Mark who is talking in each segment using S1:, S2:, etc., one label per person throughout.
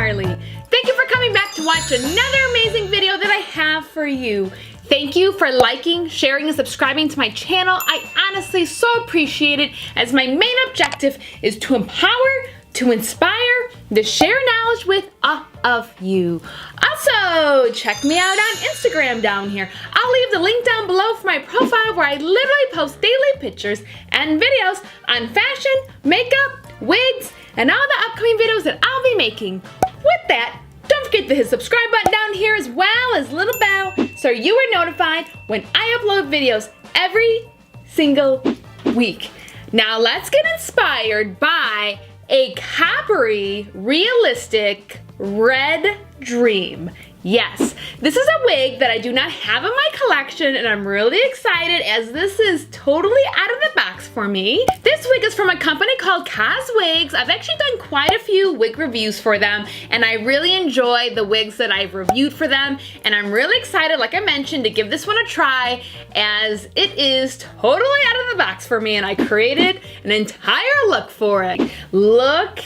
S1: MissCarly. Thank you for coming back to watch another amazing video that I have for you. Thank you for liking, sharing, and subscribing to my channel. I honestly so appreciate it, as my main objective is to empower, to inspire, to share knowledge with all of you. Also, check me out on Instagram down here. I'll leave the link down below for my profile, where I literally post daily pictures and videos on fashion, makeup, wigs, and all the upcoming videos that I'll be making. With that, don't forget to hit the subscribe button down here, as well as little bell, so you are notified when I upload videos every single week. Now let's get inspired by a coppery, realistic red dream. Yes, this is a wig that I do not have in my collection, and I'm really excited as this is totally out of the box for me. This wig is from a company called Coss Wigs. I've actually done quite a few wig reviews for them, and I really enjoy the wigs that I've reviewed for them, and I'm really excited, like I mentioned, to give this one a try, as it is totally out of the box for me, and I created an entire look for it. Look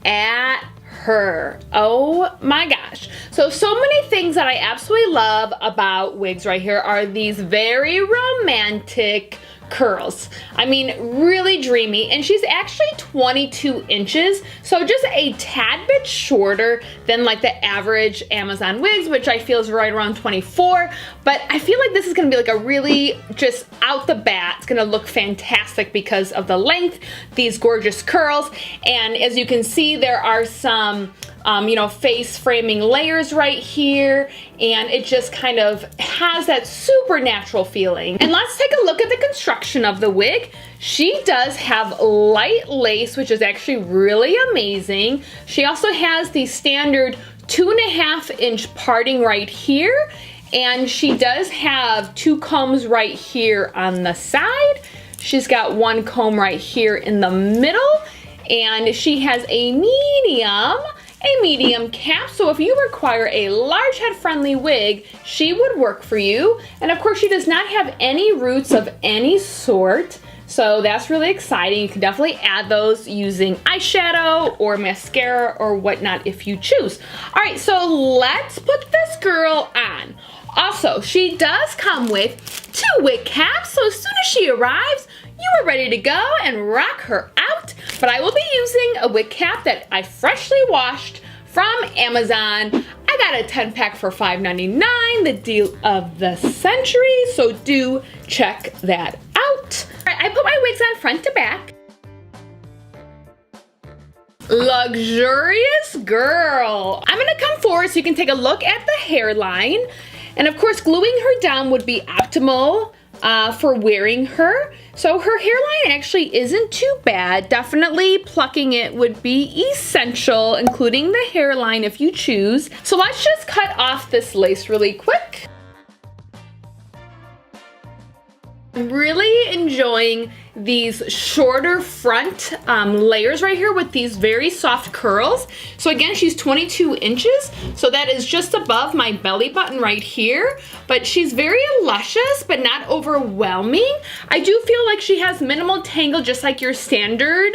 S1: at her. Oh my gosh. So many things that I absolutely love about wigs right here are these very romantic curls. I mean, really dreamy, and she's actually 22 inches, so just a tad bit shorter than like the average Amazon wigs, which I feel is right around 24, but I feel like this is gonna be like a really, just out the bat, it's gonna look fantastic because of the length, these gorgeous curls, and as you can see, there are some you know, face framing layers right here, and it just kind of has that supernatural feeling. And let's take a look at the construction of the wig. She does have light lace, which is actually really amazing. She also has the standard 2.5 inch parting right here, and she does have 2 combs right here on the side. She's got 1 comb right here in the middle, and she has a medium cap, so if you require a large head friendly wig, she would work for you. And of course, she does not have any roots of any sort, so that's really exciting. You can definitely add those using eyeshadow or mascara or whatnot if you choose. All right, so let's put this girl on. Also, she does come with 2 wig caps, so as soon as she arrives, you are ready to go and rock her out. But I will be using a wig cap that I freshly washed from Amazon. I got a 10-pack for $5.99, the deal of the century, so do check that out. All right, I put my wigs on front to back. Luxurious girl. I'm gonna come forward so you can take a look at the hairline. And of course, gluing her down would be optimal for wearing her. So her hairline actually isn't too bad. Definitely plucking it would be essential, including the hairline if you choose. So let's just cut off this lace really quick. I'm really enjoying these shorter front layers right here with these very soft curls. So again, she's 22 inches, so that is just above my belly button right here, but she's very luscious but not overwhelming. I do feel like she has minimal tangle, just like your standard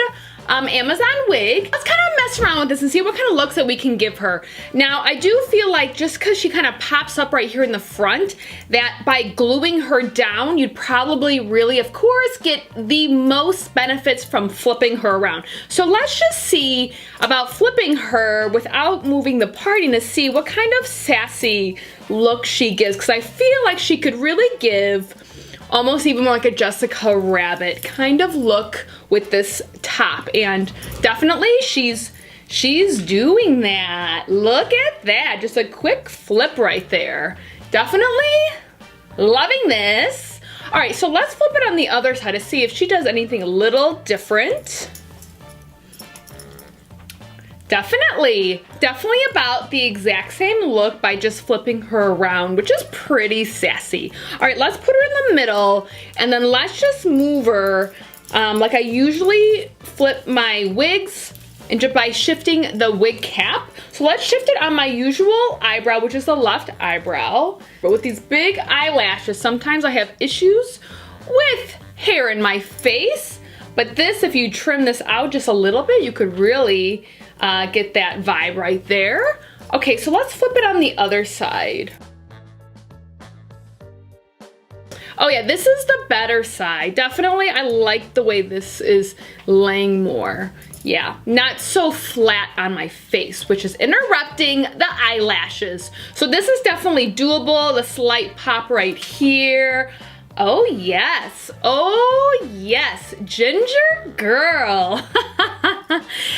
S1: Amazon wig. Let's kind of mess around with this and see what kind of looks that we can give her. Now, I do feel like just because she kind of pops up right here in the front, that by gluing her down, you'd probably really, of course, get the most benefits from flipping her around. So let's just see about flipping her without moving the parting to see what kind of sassy look she gives, because I feel like she could really give almost even like a Jessica Rabbit kind of look with this top, and definitely she's doing that. Look at that, just a quick flip right there. Definitely loving this. All right, so let's flip it on the other side to see if she does anything a little different. Definitely about the exact same look by just flipping her around, which is pretty sassy. All right, let's put her in the middle, and then let's just move her like I usually flip my wigs, and just by shifting the wig cap. So let's shift it on my usual eyebrow, which is the left eyebrow. But with these big eyelashes, sometimes I have issues with hair in my face. But this, if you trim this out just a little bit, you could really get that vibe right there. Okay, so let's flip it on the other side. Oh yeah, this is the better side. Definitely, I like the way this is laying more. Yeah, not so flat on my face, which is interrupting the eyelashes. So this is definitely doable. The slight pop right here. Oh yes, ginger girl.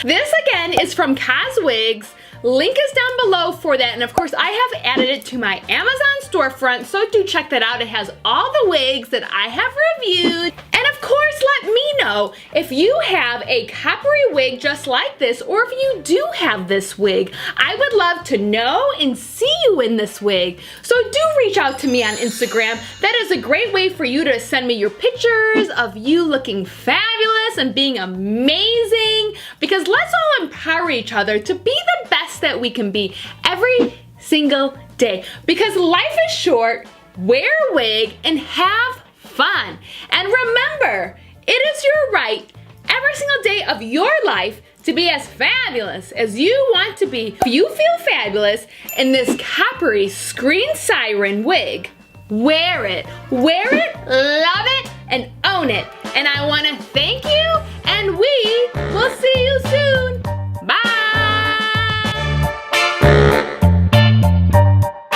S1: This again is from Coss Wigs. Link is down below for that, and of course I have added it to my Amazon storefront, so do check that out. It has all the wigs that I have reviewed. And of course, let me know if you have a coppery wig just like this, or if you do have this wig. I would love to know and see you in this wig. So do reach out to me on Instagram. That is a great way for you to send me your pictures of you looking fabulous and being amazing, because let's all empower each other to be the best that we can be every single day. Because life is short, wear a wig and have fun. And remember, it is your right every single day of your life to be as fabulous as you want to be. If you feel fabulous in this coppery screen siren wig, wear it, love it, and own it. And I want to thank you, and we will see you soon.